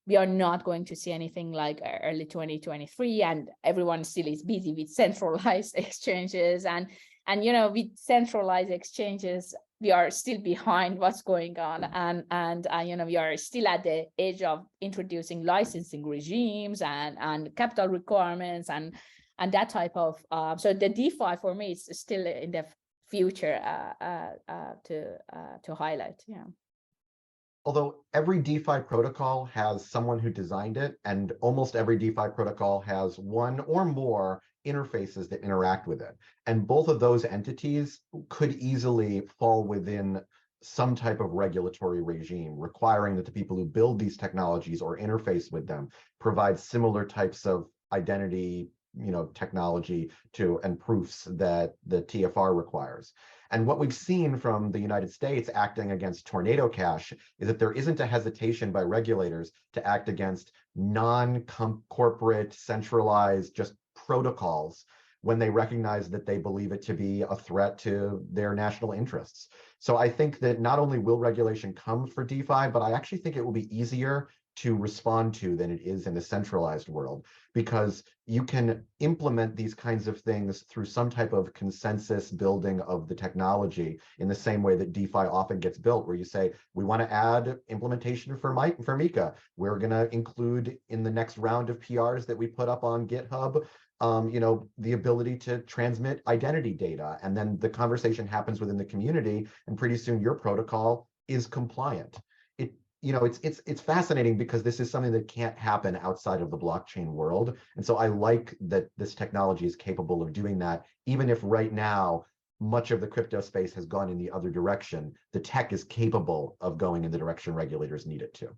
S3: we are not going to see anything like early 2023, and everyone still is busy with centralized exchanges. And you know, with centralized exchanges, we are still behind what's going on, and you know, we are still at the edge of introducing licensing regimes and capital requirements and that type of. So the DeFi for me is still in the future to highlight. Yeah.
S2: Although every DeFi protocol has someone who designed it, and almost every DeFi protocol has one or more interfaces that interact with it. And both of those entities could easily fall within some type of regulatory regime, requiring that the people who build these technologies or interface with them provide similar types of identity, you know, technology to and proofs that the TFR requires. And what we've seen from the United States acting against Tornado Cash is that there isn't a hesitation by regulators to act against non-corporate, centralized, just protocols when they recognize that they believe it to be a threat to their national interests. So I think that not only will regulation come for DeFi, but I actually think it will be easier to respond to than it is in the centralized world, because you can implement these kinds of things through some type of consensus building of the technology in the same way that DeFi often gets built, where you say, we want to add implementation for MiCA. We're going to include in the next round of PRs that we put up on GitHub, you know, the ability to transmit identity data. And then the conversation happens within the community, and pretty soon your protocol is compliant. It's fascinating because this is something that can't happen outside of the blockchain world. And so I like that this technology is capable of doing that, even if right now much of the crypto space has gone in the other direction. The tech is capable of going in the direction regulators need it to.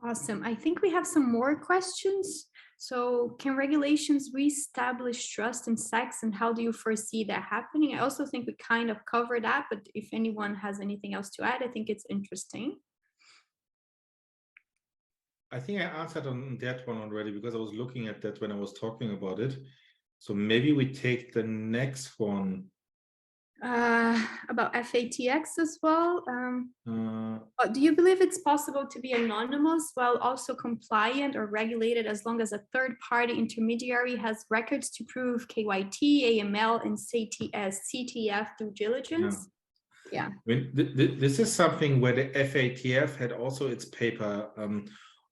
S1: Awesome. I think we have some more questions. So can regulations reestablish trust in sex, and how do you foresee that happening? I also think we kind of covered that, but if anyone has anything else to add, I think it's interesting.
S5: I think I answered on that one already because I was looking at that when I was talking about it. So maybe we take the next one.
S1: About FATX as well. Do you believe it's possible to be anonymous while also compliant or regulated as long as a third-party intermediary has records to prove KYT, AML, and CTF due diligence? Yeah.
S5: I mean, this is something where the FATF had also its paper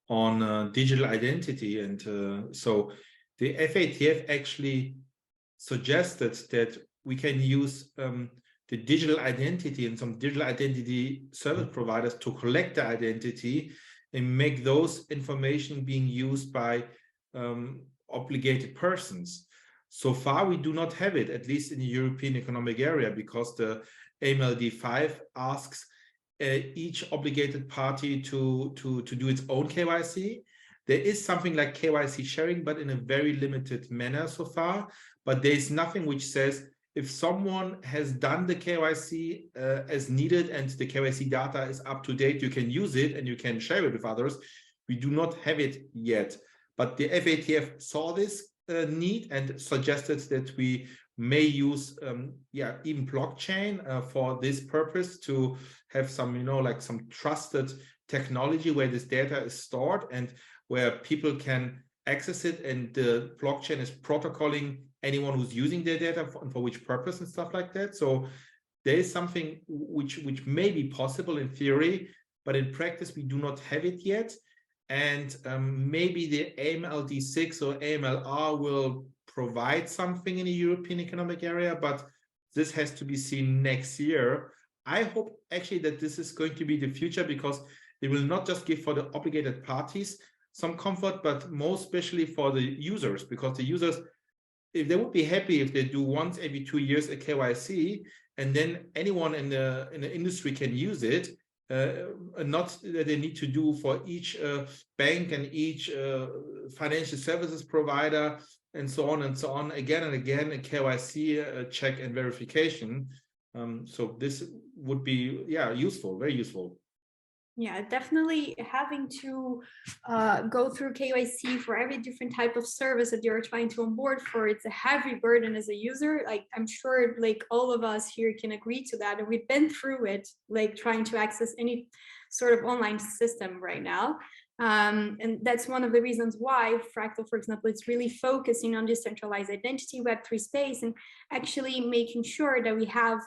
S5: on digital identity. And so the FATF actually suggested that we can use the digital identity and some digital identity service providers to collect the identity and make those information being used by obligated persons. So far, we do not have it, at least in the European Economic Area, because the AMLD5 asks each obligated party to do its own KYC. There is something like KYC sharing, but in a very limited manner so far. But there is nothing which says if someone has done the KYC as needed and the KYC data is up to date, you can use it and you can share it with others. We do not have it yet. But the FATF saw this need and suggested that we may use even blockchain for this purpose to have some, like some trusted technology where this data is stored and where people can access it, and the blockchain is protocolling anyone who's using their data for which purpose and stuff like that. So there is something which may be possible in theory, but in practice we do not have it yet. And maybe the AMLD6 or AMLR will provide something in the European Economic Area, but this has to be seen next year. I hope actually that this is going to be the future, because it will not just give for the obligated parties some comfort, but most especially for the users, because the users, if they would be happy if they do once every 2 years a KYC, and then anyone in the industry can use it, not that they need to do for each bank and each financial services provider and so on again and again, a KYC check and verification. So this would be useful, very useful.
S1: Yeah, definitely having to go through KYC for every different type of service that you're trying to onboard for, it's a heavy burden as a user. Like, I'm sure like all of us here can agree to that. And we've been through it, like trying to access any sort of online system right now. And that's one of the reasons why Fractal, for example, is really focusing on decentralized identity, Web3 space, and actually making sure that we have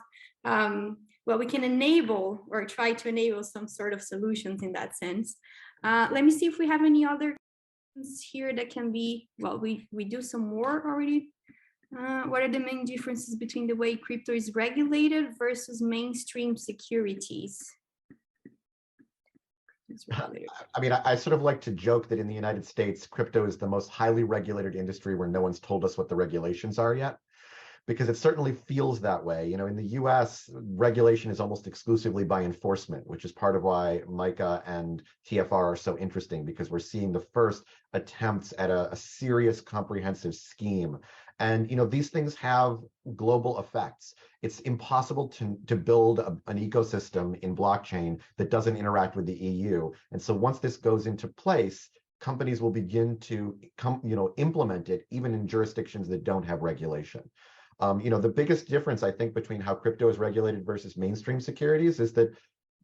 S1: we can enable or try to enable some sort of solutions in that sense. Let me see if we have any other questions here that can be, we do some more already. What are the main differences between the way crypto is regulated versus mainstream securities?
S2: I mean, I sort of like to joke that in the United States, crypto is the most highly regulated industry where no one's told us what the regulations are yet, because it certainly feels that way. In the US, regulation is almost exclusively by enforcement, which is part of why MiCA and TFR are so interesting, because we're seeing the first attempts at a serious comprehensive scheme. And these things have global effects. It's impossible to build an ecosystem in blockchain that doesn't interact with the EU. And so once this goes into place, companies will begin to implement it even in jurisdictions that don't have regulation. The biggest difference, I think, between how crypto is regulated versus mainstream securities is that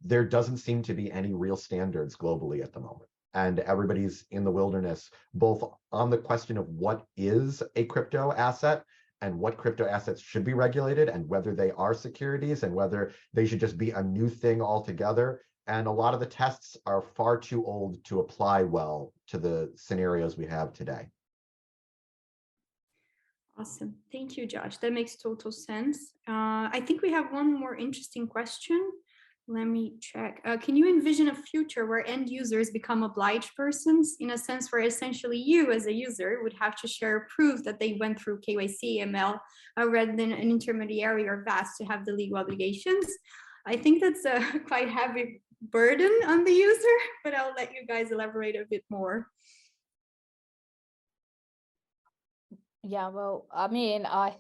S2: there doesn't seem to be any real standards globally at the moment. And everybody's in the wilderness, both on the question of what is a crypto asset and what crypto assets should be regulated and whether they are securities and whether they should just be a new thing altogether. And a lot of the tests are far too old to apply well to the scenarios we have today.
S1: Awesome. Thank you, Josh. That makes total sense. I think we have one more interesting question. Let me check. Can you envision a future where end users become obliged persons, in a sense where essentially you as a user would have to share proof that they went through KYC, ML, rather than an intermediary or VAS to have the legal obligations? I think that's a quite heavy burden on the user, but I'll let you guys elaborate a bit more.
S3: Yeah, well, I mean, I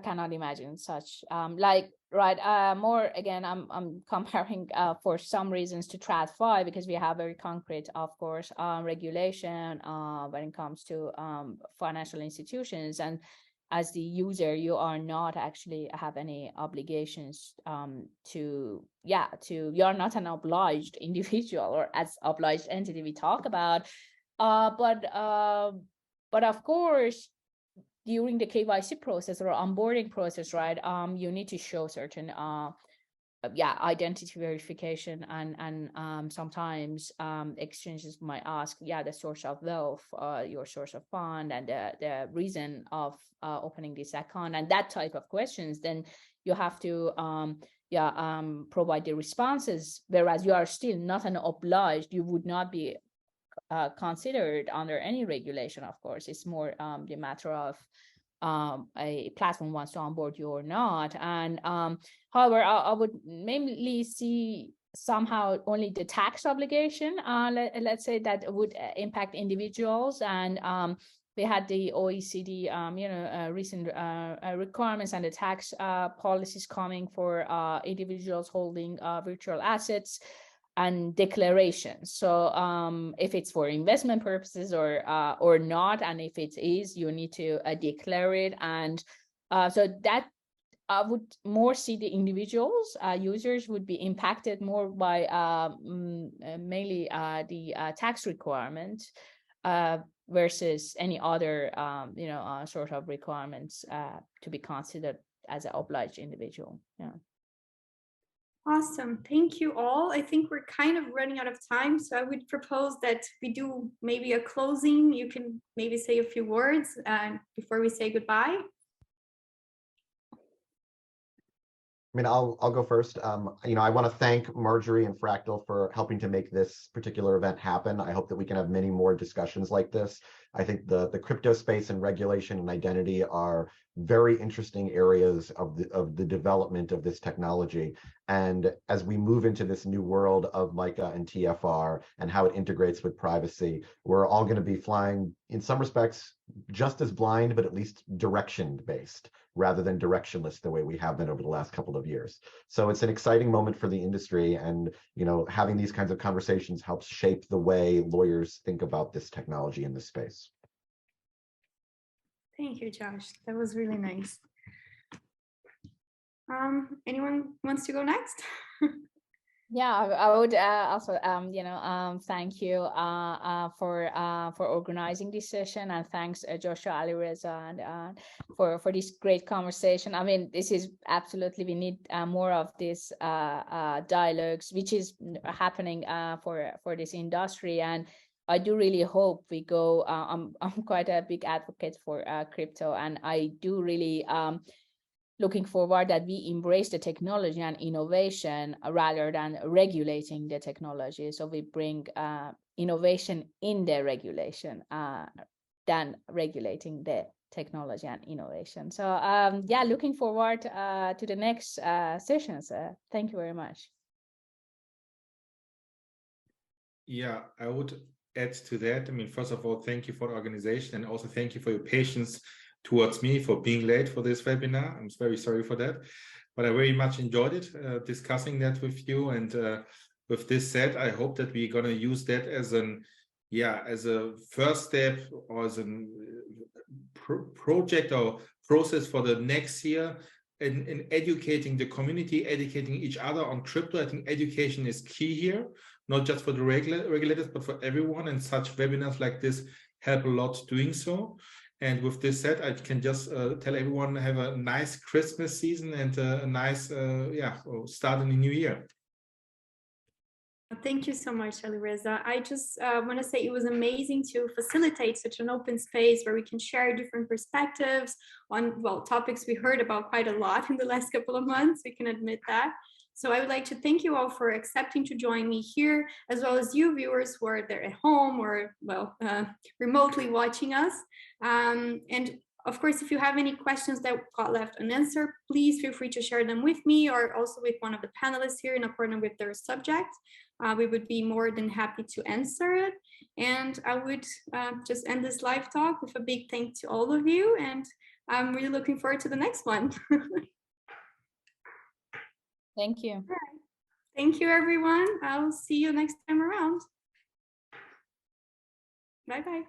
S3: cannot imagine such more again, I'm comparing for some reasons to TradFi, because we have very concrete, of course, regulation when it comes to financial institutions, and as the user, you are not actually have any obligations you're not an obliged individual or as obliged entity we talk about, but of course, during the KYC process or onboarding process, right, you need to show certain identity verification, and sometimes exchanges might ask the source of wealth, your source of fund, and the reason of opening this account, and that type of questions. Then you have to provide the responses, whereas you are still not an obliged. You would not be considered under any regulation. Of course, it's more the matter of a platform wants to onboard you or not. And however, I would mainly see somehow only the tax obligation, let's say, that would impact individuals. And we had the OECD recent requirements and the tax policies coming for individuals holding virtual assets and declarations. So if it's for investment purposes or not, and if it is, you need to declare it. And so that I would more see the individuals, users would be impacted more by mainly the tax requirement versus any other sort of requirements to be considered as an obliged individual. Yeah.
S1: Awesome. Thank you all. I think we're kind of running out of time, so I would propose that we do maybe a closing. You can maybe say a few words before we say goodbye.
S2: I mean, I'll go first. I want to thank Marjorie and Fractal for helping to make this particular event happen. I hope that we can have many more discussions like this. I think the crypto space and regulation and identity are very interesting areas of the development of this technology. And as we move into this new world of MiCA and TFR and how it integrates with privacy, we're all going to be flying, in some respects, just as blind, but at least direction-based, rather than directionless the way we have been over the last couple of years. So it's an exciting moment for the industry, and having these kinds of conversations helps shape the way lawyers think about this technology in this space.
S1: Thank you, Josh. That was really nice. Anyone wants to go next?
S3: Yeah, I would also, thank you for organizing this session, and thanks Joshua, Alireza, and for this great conversation. I mean, this is absolutely, we need more of these dialogues, which is happening for this industry, and I do really hope we go. I'm quite a big advocate for crypto, and I do really looking forward that we embrace the technology and innovation rather than regulating the technology. So we bring innovation in the regulation than regulating the technology and innovation. So looking forward to the next sessions. Thank you very much.
S5: Yeah, I would add to that. I mean, first of all, thank you for the organization, and also thank you for your patience towards me for being late for this webinar. I'm very sorry for that, but I very much enjoyed it, discussing that with you. And with this said, I hope that we're going to use that as a first step, or as a project or process for the next year in educating the community, educating each other on crypto. I think education is key here, not just for the regulators, but for everyone. And such webinars like this help a lot doing so. And with this said, I can just tell everyone have a nice Christmas season and a nice start in the new year.
S1: Thank you so much, Alireza. I just want to say it was amazing to facilitate such an open space where we can share different perspectives on, well, topics we heard about quite a lot in the last couple of months, we can admit that. So I would like to thank you all for accepting to join me here, as well as you viewers who are there at home or, well, remotely watching us. And of course, if you have any questions that got left unanswered, please feel free to share them with me or also with one of the panelists here in accordance with their subject. We would be more than happy to answer it. And I would just end this live talk with a big thank to all of you. And I'm really looking forward to the next one.
S3: Thank you.
S1: Thank you, everyone. I'll see you next time around. Bye-bye.